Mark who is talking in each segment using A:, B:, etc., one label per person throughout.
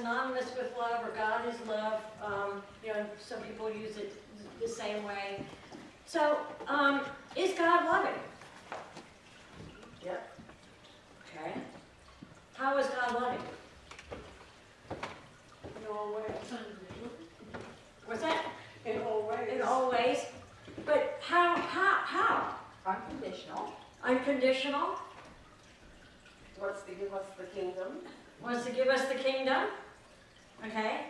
A: synonymous with love, or God is love. You know, some people use it the same way. So, is God loving? Yep. Okay. How is God loving?
B: In all ways.
A: What's that?
B: In all ways.
A: In all ways. But how?
C: Unconditional.
A: Unconditional.
B: Wants to give us the kingdom.
A: Wants to give us the kingdom. Okay.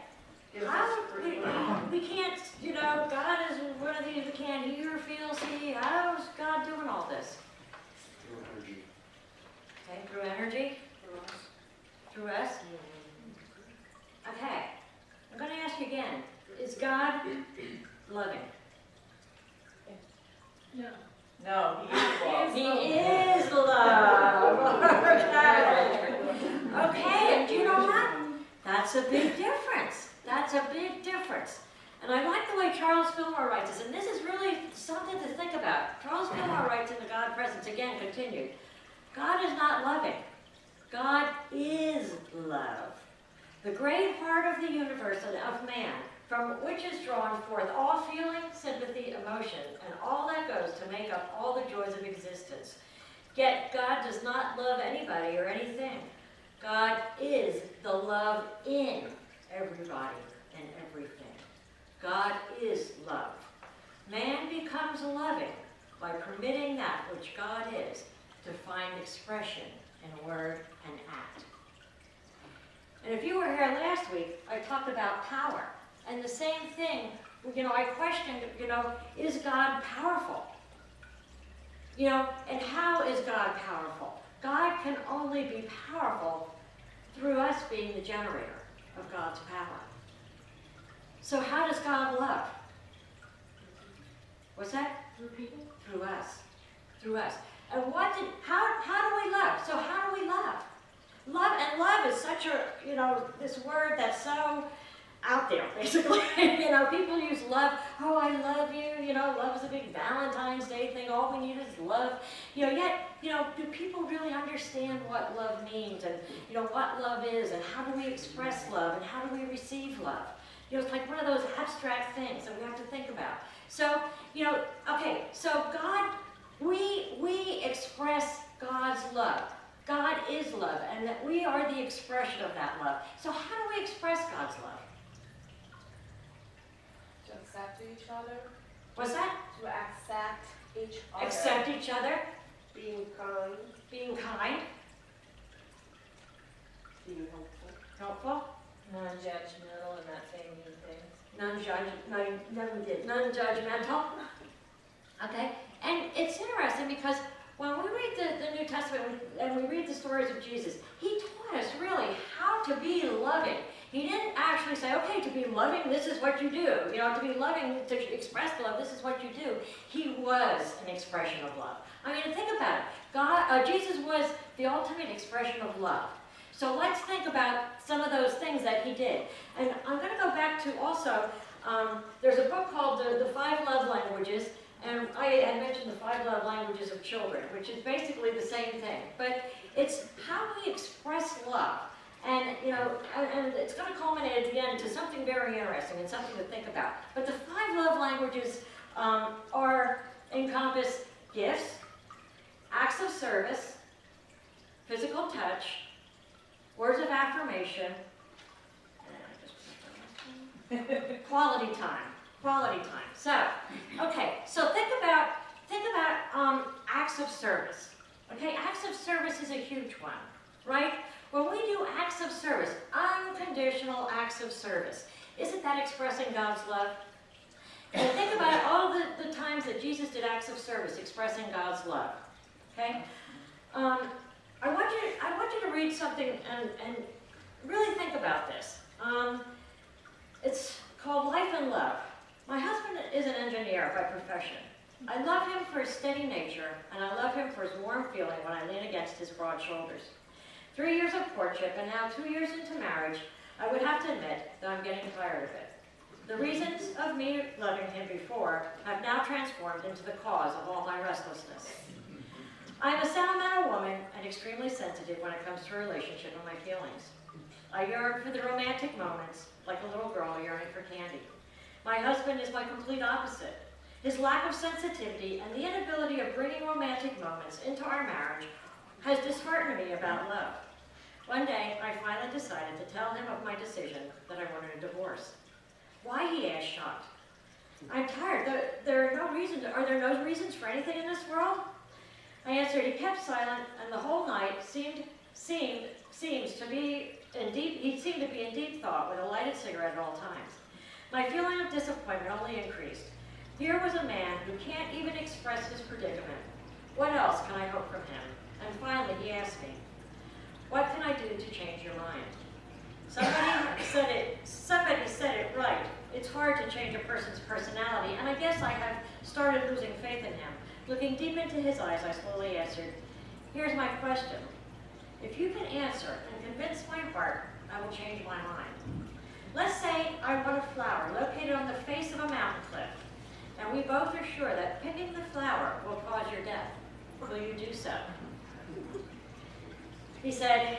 B: Gives us
A: How,
B: freedom.
A: we can't, you know, God is one of these that can't hear, feel, see. How's God doing all this?
D: Through energy.
A: Okay, through energy, through us. Okay, I'm going to ask you again. Is God loving?
C: No, he is love.
A: He is love. Okay. Okay, and do you know what? That's a big difference. That's a big difference. And I like the way Charles Fillmore writes this, and this is really something to think about. Charles Fillmore writes in The God Presence, again, continued. God is not loving. God is love. The great heart of the universe and of man, from which is drawn forth all feeling, sympathy, emotion, and all that goes to make up all the joys of existence. Yet God does not love anybody or anything. God is the love in everybody and everything. God is love. Man becomes loving by permitting that which God is to find expression in word and act. And if you were here last week, I talked about power. And the same thing, you know, I questioned, you know, is God powerful? You know, and how is God powerful? God can only be powerful through us being the generator of God's power. So how does God love? What's that?
B: Through people.
A: Through us. Through us. And how do we love? So how do we love? Love is such a, you know, this word that's so out there, basically. You know, people use love. Oh, I love you. You know, love is a big Valentine's Day thing. All we need is love. You know, yet, you know, do people really understand what love means and, you know, what love is and how do we express love and how do we receive love? You know, it's like one of those abstract things that we have to think about. So, you know, okay, so God, we express God's love. God is love, and that we are the expression of that love. So how do we express God's love?
C: To accept each other.
A: What's that?
C: To accept each other.
A: Accept each other,
B: Being kind.
A: being kind,
B: Being helpful.
A: helpful,
C: Non-judgmental and not saying mean things.
A: non-judgmental. Okay, and it's interesting because when we read the New Testament and we read the stories of Jesus, he taught us really how to be loving. He didn't actually say, okay, to be loving, this is what you do. You know, to be loving, to express love, this is what you do. He was an expression of love. I mean, think about it. Jesus was the ultimate expression of love. So let's think about some of those things that he did. And I'm going to go back to also, there's a book called The Five Love Languages, and I had mentioned the 5 love languages of children, which is basically the same thing. But it's how we express love. And, you know, and it's going to culminate at the end to something very interesting and something to think about. But the 5 love languages encompass gifts, acts of service, physical touch, words of affirmation, quality time. Quality time. So, okay, so think about acts of service. Okay, acts of service is a huge one, right? When we do acts of service, unconditional acts of service, isn't that expressing God's love? And think about all the times that Jesus did acts of service, expressing God's love. Okay, I want you to read something and really think about this. It's called Life and Love. My husband is an engineer by profession. I love him for his steady nature, and I love him for his warm feeling when I lean against his broad shoulders. 3 years of courtship, and now 2 years into marriage, I would have to admit that I'm getting tired of it. The reasons of me loving him before have now transformed into the cause of all my restlessness. I am a sentimental woman and extremely sensitive when it comes to a relationship and my feelings. I yearn for the romantic moments, like a little girl yearning for candy. My husband is my complete opposite. His lack of sensitivity and the inability of bringing romantic moments into our marriage has disheartened me about love. One day, I finally decided to tell him of my decision that I wanted a divorce. Why, he asked, shocked. I'm tired. Are there no reasons for anything in this world? I answered. He kept silent, and the whole night seemed to be in deep thought with a lighted cigarette at all times. My feeling of disappointment only increased. Here was a man who can't even express his predicament. What else can I hope from him? And finally, he asked me, what can I do to change your mind? Somebody said it right. It's hard to change a person's personality, and I guess I have started losing faith in him. Looking deep into his eyes, I slowly answered, here's my question. If you can answer and convince my heart, I will change my mind. Let's say I want a flower located on the face of a mountain cliff, and we both are sure that picking the flower will cause your death. Will you do so? He said,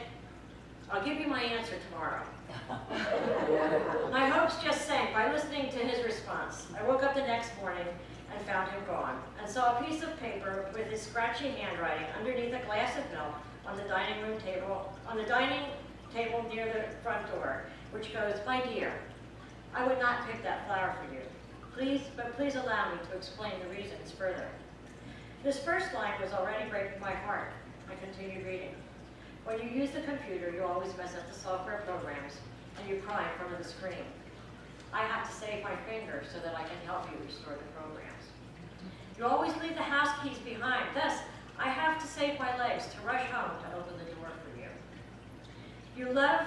A: I'll give you my answer tomorrow. My hopes just sank by listening to his response. I woke up the next morning and found him gone, and saw a piece of paper with his scratchy handwriting underneath a glass of milk on the dining table near the front door, which goes, my dear, I would not pick that flower for you. Please allow me to explain the reasons further. This first line was already breaking my heart. I continued reading. When you use the computer, you always mess up the software programs, and you cry in front of the screen. I have to save my fingers so that I can help you restore the programs. You always leave the house keys behind. Thus, I have to save my legs to rush home to open the door for you. You love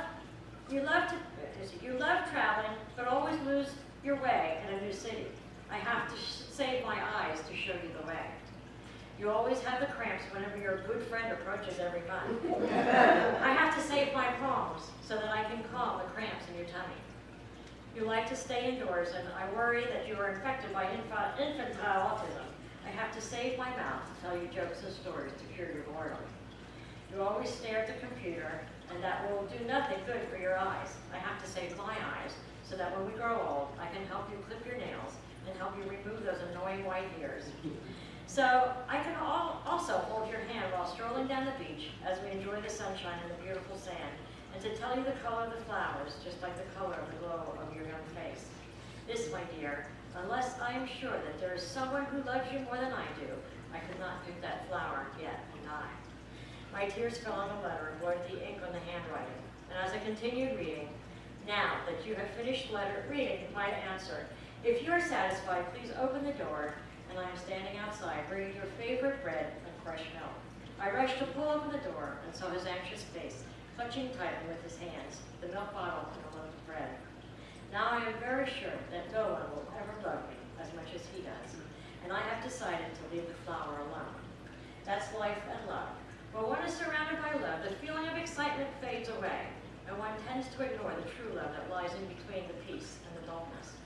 A: traveling, but always lose your way in a new city. I have to save my eyes to show you the way. You always have the cramps whenever your good friend approaches every month. I have to save my palms so that I can calm the cramps in your tummy. You like to stay indoors, and I worry that you are infected by infantile autism. I have to save my mouth to tell you jokes and stories to cure your boredom. You always stare at the computer, and that will do nothing good for your eyes. I have to save my eyes so that when we grow old, I can help you clip your nails and help you remove those annoying white hairs. So I can also hold your hand while strolling down the beach as we enjoy the sunshine and the beautiful sand, and to tell you the color of the flowers, just like the color of the glow of your young face. This, my dear, unless I am sure that there is someone who loves you more than I do, I could not pick that flower yet and die. My tears fell on the letter and blurred the ink on the handwriting, and as I continued reading, now that you have finished reading my answer, if you are satisfied, please open the door, and I am standing outside bringing your favorite bread and fresh milk. I rushed to pull open the door and saw his anxious face, clutching tightly with his hands the milk bottle and a loaf of bread. Now I am very sure that no one will ever love me as much as he does, and I have decided to leave the flower alone. That's life and love. When one is surrounded by love, the feeling of excitement fades away, and one tends to ignore the true love that lies in between the peace and the dullness.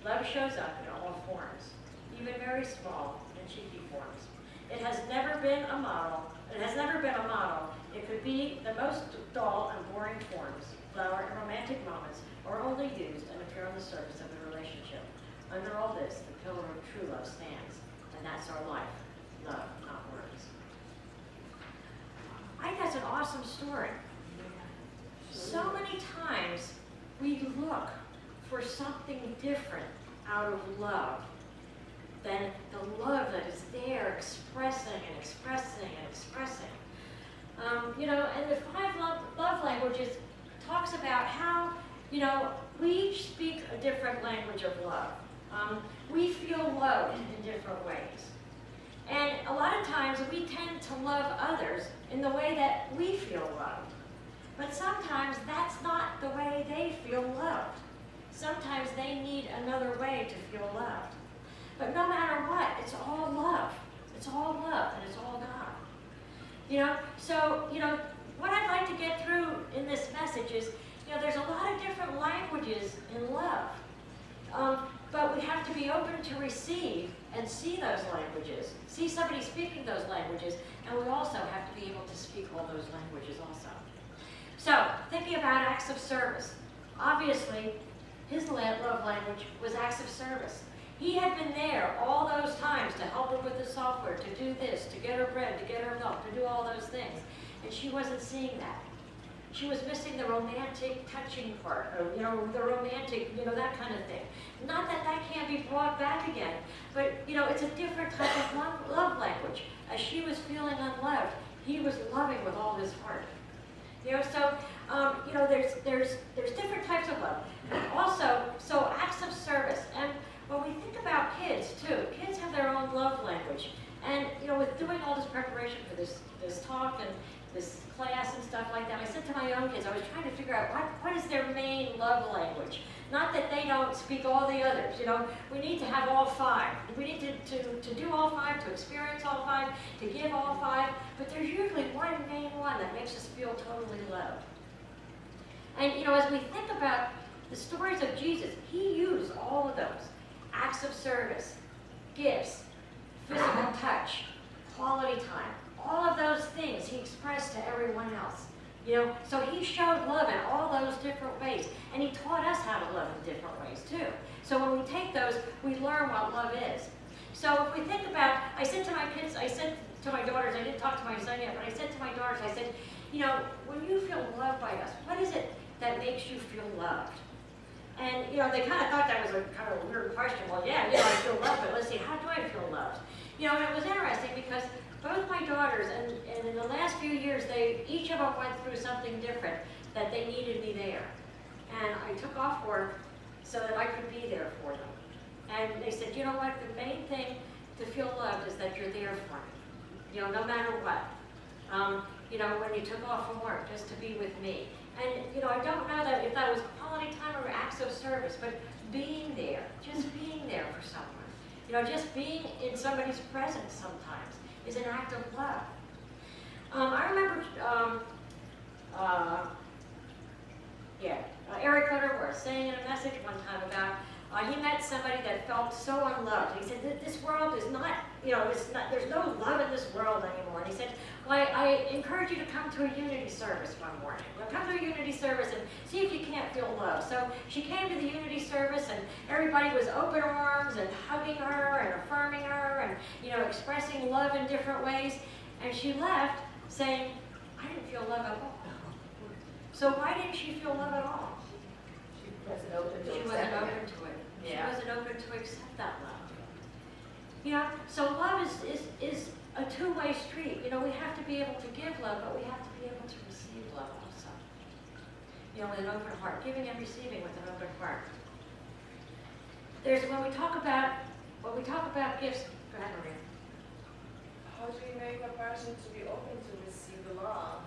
A: Love shows up in all forms, even very small and cheeky forms. It has never been a model. It could be the most dull and boring forms. Flower and romantic moments are only used and appear on the surface of the relationship. Under all this, the pillar of true love stands, and that's our life. Love, not words. I think that's an awesome story. So many times we look for something different out of love than the love that is there, expressing and expressing and expressing. And the 5 love languages talks about how, we each speak a different language of love. We feel loved in different ways. And a lot of times we tend to love others in the way that we feel loved. But sometimes that's not the way they feel loved. Sometimes they need another way to feel loved. But no matter what, it's all love. It's all love, and it's all God. So, what I'd like to get through in this message is, there's a lot of different languages in love. But we have to be open to receive and see those languages, see somebody speaking those languages, and we also have to be able to speak all those languages also. So, thinking about acts of service. Obviously, his love language was acts of service. He had been there all those times to help her with the software, to do this, to get her bread, to get her milk, to do all those things. And she wasn't seeing that. She was missing the romantic touching part, or, the romantic, that kind of thing. Not that that can't be brought back again, but, it's a different type of love language. As she was feeling unloved, he was loving with all his heart. There's different types of love. Also, so acts of service. And when we think about kids, too, kids have their own love language. And, with doing all this preparation for this talk and this class and stuff like that, I said to my own kids, I was trying to figure out what is their main love language. Not that they don't speak all the others, we need to have all five. We need to do all five, to experience all five, to give all five, but there's usually one main one that makes us feel totally loved. And, as we think about the stories of Jesus, he used all of those. Acts of service, gifts, physical touch, quality time, all of those things he expressed to everyone else. So he showed love in all those different ways, and he taught us how to love in different ways too. So when we take those, we learn what love is. So if we think about, I said to my kids, I said to my daughters, I didn't talk to my son yet, but I said to my daughters, I said, when you feel loved by us, what is it that makes you feel loved? And, they kind of thought that was a kind of a weird question. Well, yeah, I feel loved, but let's see, how do I feel loved? And it was interesting because both my daughters, and in the last few years, each of them went through something different that they needed me there. And I took off work so that I could be there for them. And they said, you know what, the main thing to feel loved is that you're there for me, no matter what. When you took off from work, just to be with me. And, I don't know that if that was quality time or acts of service, but being there, just being there for someone. Just being in somebody's presence sometimes is an act of love. I remember, Eric Butterworth saying in a message one time about he met somebody that felt so unloved. He said that this world is not, there's no love in this world anymore. And he said, well, I encourage you to come to a unity service one morning. Come to a unity service and see if you can't feel love. So she came to the unity service, and everybody was open arms and hugging her and affirming her and, expressing love in different ways. And she left saying, I didn't feel love at all. So why didn't she feel love at all?
C: She wasn't open to
A: She
C: accept
A: wasn't
C: it.
A: open to it. She
C: Yeah.
A: wasn't open to accept that love. So love is a two-way street. We have to be able to give love, but we have to be able to receive love also. With an open heart, giving and receiving with an open heart. When we talk about gifts. Go ahead, Maria.
B: How do you make a person to be open to receive the love?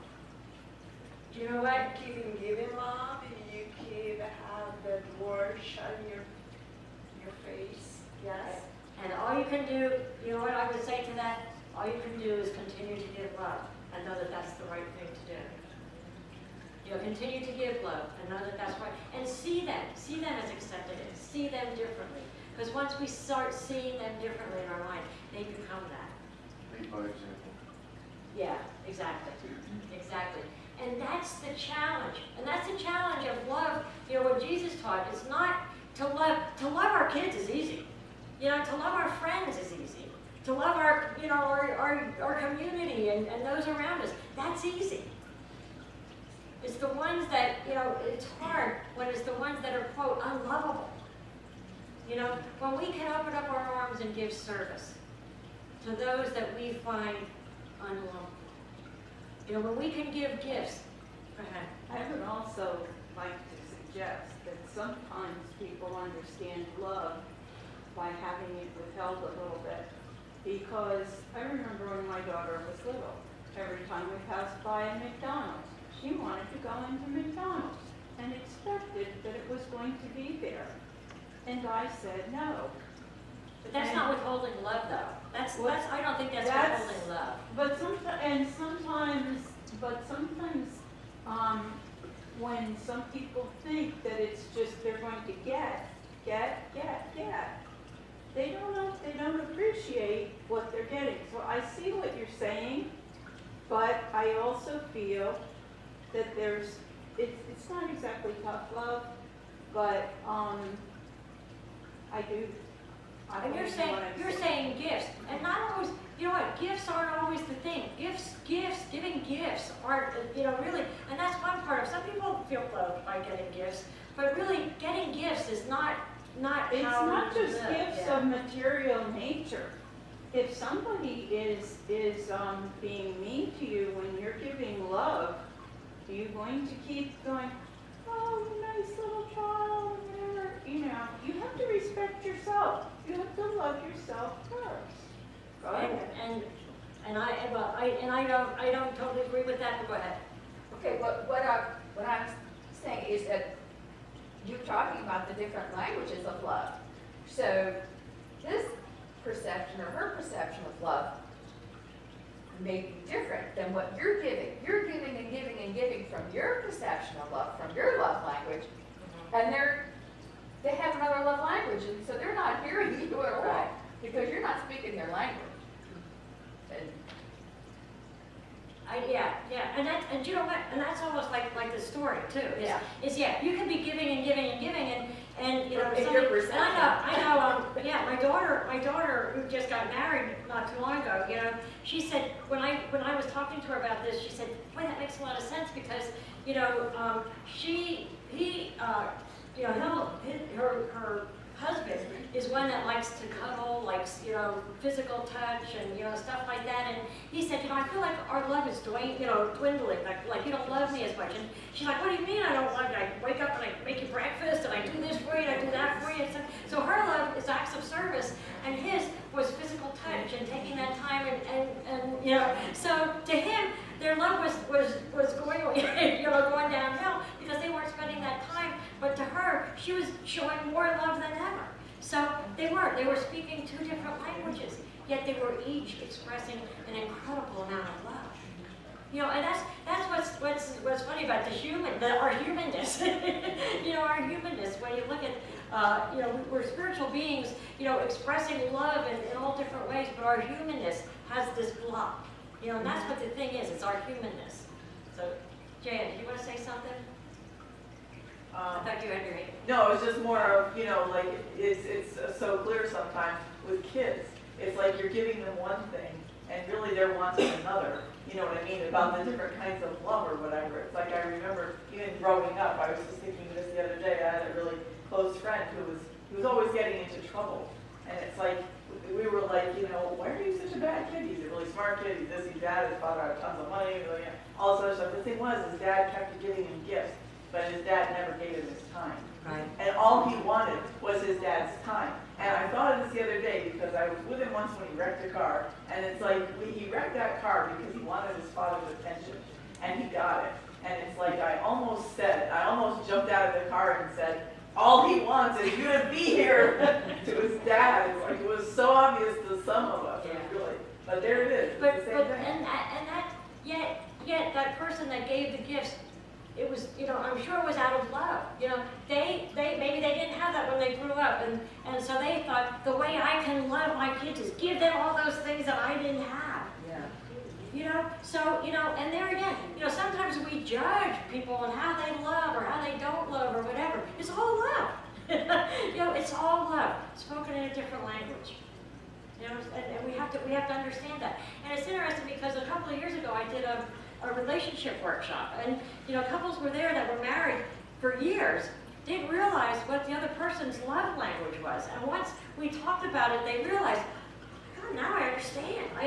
A: Do you know what?
B: Giving love, you keep have the word shine your face. Yes.
A: And all you can do, what I would say to that? All you can do is continue to give love and know that that's the right thing to do. Continue to give love and know that that's right. And see them as accepted and see them differently. Because once we start seeing them differently in our mind, they become that.
D: Lead by example.
A: Yeah, exactly. Exactly. And that's the challenge. And that's the challenge of love. What Jesus taught is not to love our kids is easy. To love our friends is easy. To love our community and those around us, that's easy. It's the ones that, it's hard when it's the ones that are, quote, unlovable. When we can open up our arms and give service to those that we find unlovable. When we can give gifts. Go ahead.
E: I would also like to suggest that sometimes people understand love by having it withheld a little bit. Because I remember when my daughter was little, every time we passed by a McDonald's, she wanted to go into McDonald's and expected that it was going to be there. And I said no.
A: But that's not withholding love, though. I don't think that's withholding love.
E: But sometimes, when some people think that it's just they're going to get, they don't appreciate what they're getting. So I see what you're saying, but I also feel that it's not exactly tough love, but, I do. I
A: And
E: believe in what I'm
A: you're saying gifts, and not always, you know what, gifts aren't always the thing. Giving gifts aren't, you know, really, and that's one part of, some people feel loved by getting gifts, but really, getting gifts is not
E: It's
A: how
E: not
A: we
E: just
A: live.
E: gifts
A: Yeah.
E: of material nature. If somebody is being mean to you when you're giving love, are you going to keep going, oh, nice little child, whatever? You know, you have to respect yourself. You have to love yourself first. Go ahead.
A: And I don't totally agree with that, but go ahead.
C: Okay, what I'm saying is that you're talking about the different languages of love. So his perception or her perception of love may be different than what you're giving. You're giving and giving and giving from your perception of love, from your love language, and they have another love language, and so they're not hearing you at all because you're not speaking their language. And
A: And you know what? And that's almost like the story too. Is you can be giving and giving and giving and you know.
C: In your perception.
A: I know. My daughter who just got married not too long ago. You know, she said when I was talking to her about this, she said, "Boy, that makes a lot of sense because you know, her husband is one that likes to cuddle, likes, you know, physical touch and, you know, stuff like that. And he said, you know, I feel like our love is dwindling, like you don't love me as much. And she's like, what do you mean I don't love you? I wake up and I make you breakfast and I do this for you and I do that for you. So her love is acts of service and his was physical touch and taking that time and you know, so to him, their love was going, you know, going downhill because they weren't spending that time. But to her, she was showing more love than ever. So they were speaking two different languages, yet they were each expressing an incredible amount of love. You know, and that's what's funny about our humanness. You know, our humanness. When you look at, you know, we're spiritual beings, you know, expressing love in all different ways, but our humanness has this block. You know, and that's what the thing is. It's our humanness. So, Jan, do you want to say something? I thought you had your hand.
F: No, it's just more of, you know, like, it's so clear sometimes with kids. It's like you're giving them one thing, and really they're wanting another. You know what I mean? About the different kinds of love or whatever. It's like I remember even growing up, I was just thinking this the other day, I had a really close friend who was always getting into trouble. And it's like, we were like, you know, why are you such a bad kid? He's a really smart kid, he's this, he's that, his father had tons of money, really, all this other stuff. The thing was, his dad kept giving him gifts, but his dad never gave him his time.
A: Right.
F: And all he wanted was his dad's time. And I thought of this the other day because I was with him once when he wrecked a car. And it's like, he wrecked that car because he wanted his father's attention. And he got it. And it's like, I almost jumped out of the car and said, all he wants is you to be here to his dad. It's like, it was so obvious to some of us,
A: Yeah.
F: really. But there it is.
A: But
F: It's the same thing.
A: yet that person that gave the gifts, it was, you know, I'm sure it was out of love. You know, they maybe they didn't have that when they grew up, and so they thought the way I can love my kids is give them all those things that I didn't have.
F: Yeah.
A: You know, so, you know, and there again, you know, sometimes we judge people on how they love or how they don't love or whatever. It's all love. You know, it's all love, spoken in a different language. You know, and we have to understand that. And it's interesting because a couple of years ago I did a relationship workshop, and you know, couples were there that were married for years, didn't realize what the other person's love language was. And once we talked about it, they realized, God, now I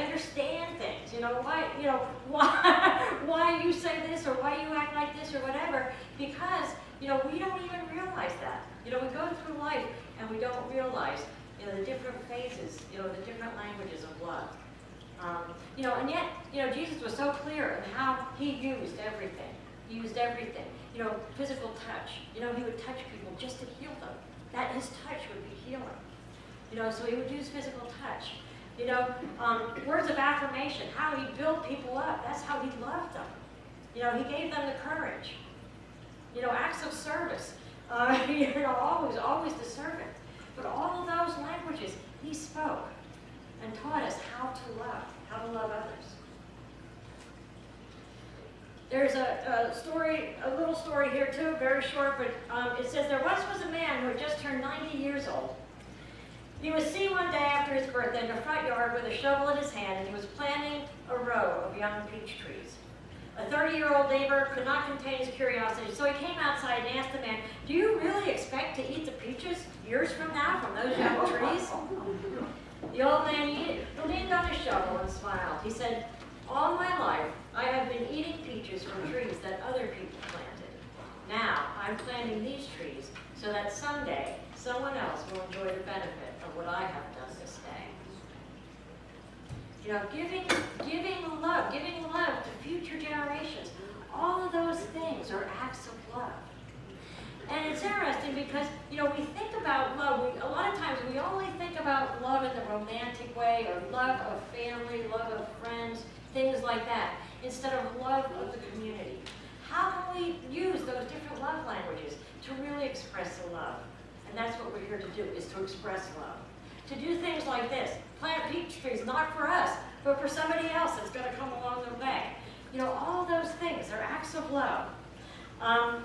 A: understand things. You know, why you say this or why you act like this or whatever, because, you know, we don't even realize that. You know, we go through life and we don't realize, you know, the different phases, you know, the different languages of love. You know, and yet, you know, Jesus was so clear in how he used everything. He used everything. You know, physical touch. You know, he would touch people just to heal them. That his touch would be healing. You know, so he would use physical touch. You know, words of affirmation, how he built people up. That's how he loved them. You know, he gave them the courage. You know, acts of service. You know, always the servant. But all of those languages, he spoke and taught us how to love others. There's a story, a little story here too, very short, but it says there once was a man who had just turned 90 years old. He was seen one day after his birthday in the front yard with a shovel in his hand, and he was planting a row of young peach trees. A 30-year-old neighbor could not contain his curiosity, so he came outside and asked the man, "Do you really expect to eat the peaches years from now from those young trees?" The old man leaned on his shovel and smiled. He said, "All my life, I have been eating peaches from trees that other people planted. Now, I'm planting these trees so that someday someone else will enjoy the benefit of what I have done this day." You know, giving love to future generations, all of those things are acts of love. And it's interesting because, you know, we think about love, a lot of times we only think about love in the romantic way, or love of family, love of friends, things like that, instead of love of the community. How can we use those different love languages to really express the love? And that's what we're here to do, is to express love. To do things like this, plant peach trees, not for us, but for somebody else that's going to come along the way. You know, all those things are acts of love. On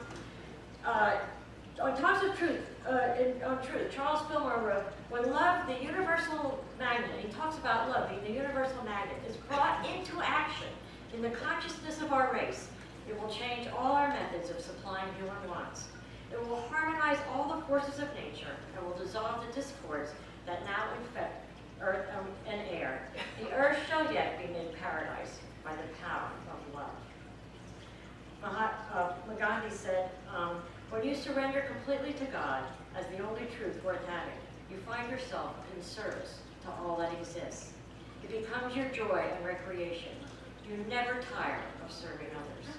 A: Talks of Truth, on Truth, Charles Fillmore wrote, "When love, the universal magnet," he talks about love being the universal magnet, "is brought into action in the consciousness of our race, it will change all our methods of supplying human wants. It will harmonize all the forces of nature and will dissolve the discords that now infect earth and air. The earth shall yet be made paradise by the power of love." Mahatma Gandhi said, "When you surrender completely to God as the only truth worth having, you find yourself in service to all that exists. It becomes your joy and recreation. You never tire of serving others."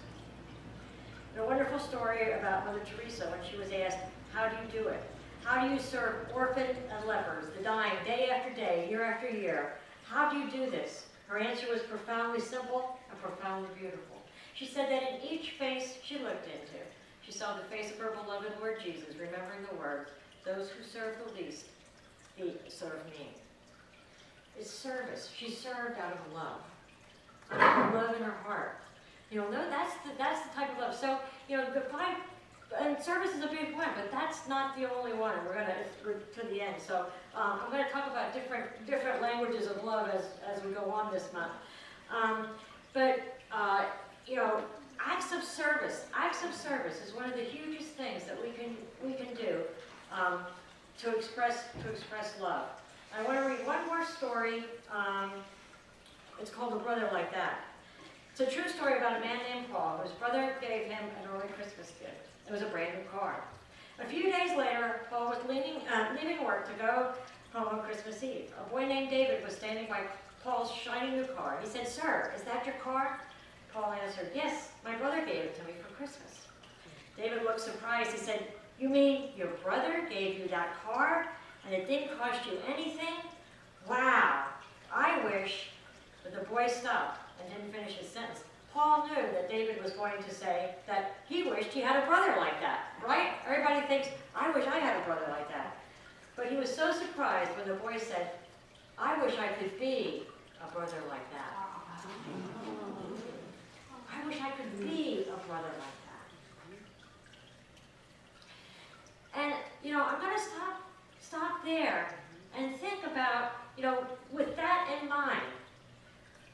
A: A wonderful story about Mother Teresa when she was asked, "How do you do it? How do you serve orphans and lepers, the dying, day after day, year after year? How do you do this?" Her answer was profoundly simple and profoundly beautiful. She said that in each face she looked into, she saw the face of her beloved Lord Jesus, remembering the words, "Those who serve the least, serve me." It's service. She served out of love. Out of love in her heart. You know, no, that's the type of love. So, you know, the five, and service is a big one, but that's not the only one. We're to the end. So I'm going to talk about different languages of love as we go on this month. You know, acts of service is one of the hugest things that we can do to express love. I want to read one more story. It's called "A Brother Like That." It's a true story about a man named Paul, whose brother gave him an early Christmas gift. It was a brand new car. A few days later, Paul was leaving work to go home on Christmas Eve. A boy named David was standing by Paul's shiny new car. He said, "Sir, is that your car?" Paul answered, "Yes, my brother gave it to me for Christmas." David looked surprised. He said, "You mean your brother gave you that car and it didn't cost you anything? Wow, I wish..." But the boy stopped and didn't finish his sentence. Paul knew that David was going to say that he wished he had a brother like that, right? Everybody thinks, "I wish I had a brother like that." But he was so surprised when the boy said, "I wish I could be a brother like that." I wish I could be a brother like that. And, you know, I'm going to stop there and think about, you know, with that in mind,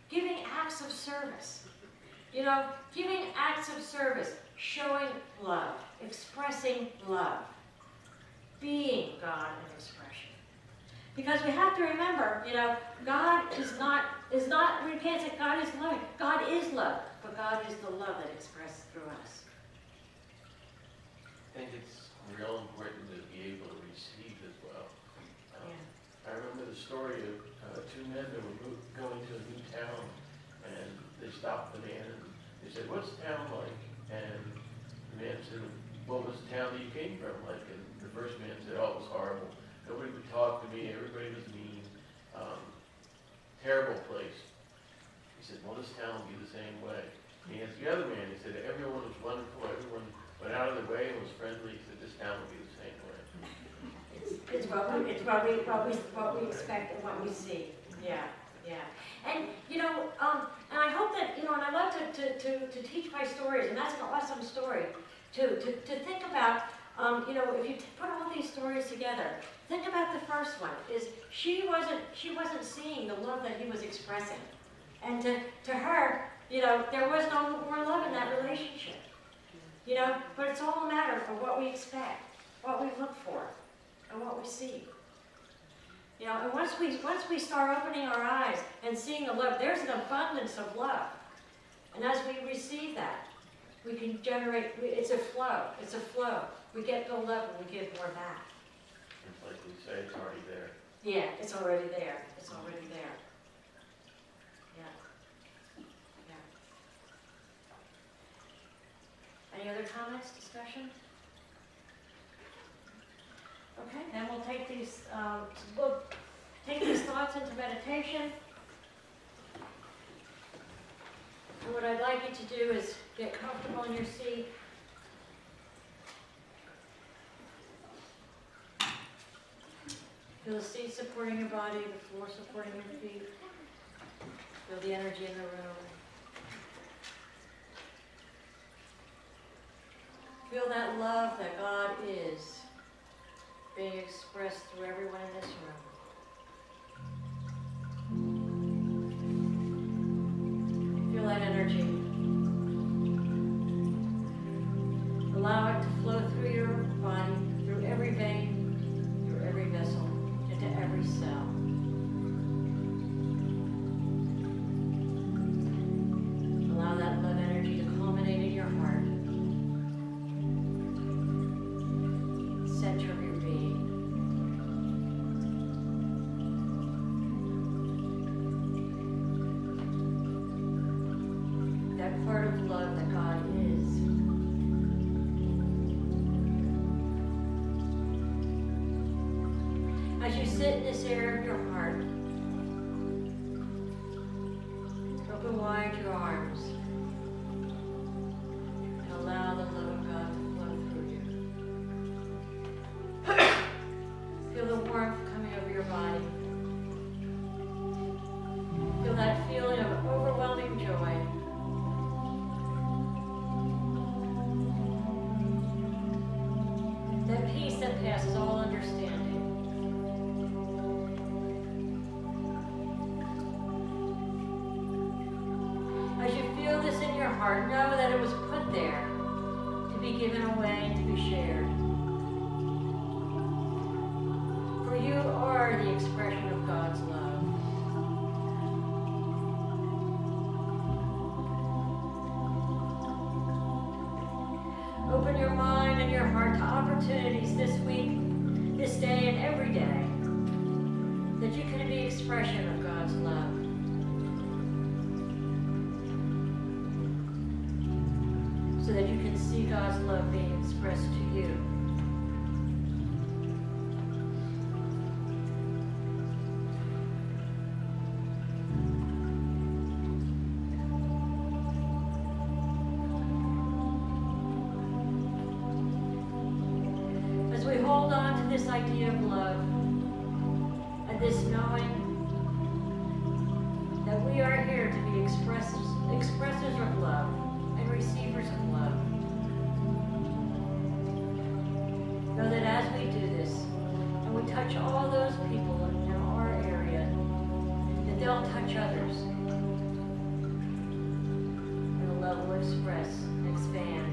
A: giving acts of service. You know, giving acts of service, showing love, expressing love, being God in expression. Because we have to remember, you know, God is not, we can't say God is love. God is love, but God is the love that expressed through us.
G: I think it's real important to be able to receive as well. I remember the story of two men that were going to a new town, and they stopped the man and they said, "What's the town like?" And the man said, "What was the town that you came from like?" And the first man said, "Oh, it was horrible. Nobody would talk to me. Everybody was mean. Terrible place." He said, "Well, this town will be the same way." And he asked the other man, he said, "Everyone was wonderful. Everyone went out of their way and was friendly." He said, "This town will be the same way."
A: It's what we expect and what we see. Yeah, Yeah. And, you know, and I hope that, you know, and I love to teach my stories, and that's an awesome story, to think about, you know, if you put all these stories together, think about the first one, is she wasn't seeing the love that he was expressing. And to her, you know, there was no more love in that relationship. You know, but it's all a matter of what we expect, what we look for, and what we see. You know, and once we start opening our eyes and seeing the love, there's an abundance of love. And as we receive that, we can generate, it's a flow, We get the love and we give more back.
G: It's like we say, it's already there.
A: Yeah, it's already there. It's already there. Yeah. Yeah. Any other comments, discussion? Okay, then we'll take these thoughts into meditation. And what I'd like you to do is get comfortable in your seat. Feel the seat supporting your body, the floor supporting your feet. Feel the energy in the room. Feel that love that God is being expressed through everyone in this room. Feel that energy. Allow it to flow through your body, through every vein, through every vessel, into every cell. Allow that love energy to culminate in your heart. Center of your being. That part of love that God is. As you sit in this area of your heart, open wide your arms and allow the love of God to flow through you. Feel the warmth coming over your body. Feel that feeling of overwhelming joy. That peace that passes all understanding. As you feel this in your heart, know that it was put there to be given away and to be shared. For you are the expression of God's love. Open your mind and your heart to opportunities this week, this day, and every day that you can be expression of God's love. So that you can see God's love being expressed to you. As we hold on to this idea of love and this knowing that we are here to be expressors of love and receivers of love. Know that as we do this, and we touch all those people in our area, that they'll touch others, and the love will express and expand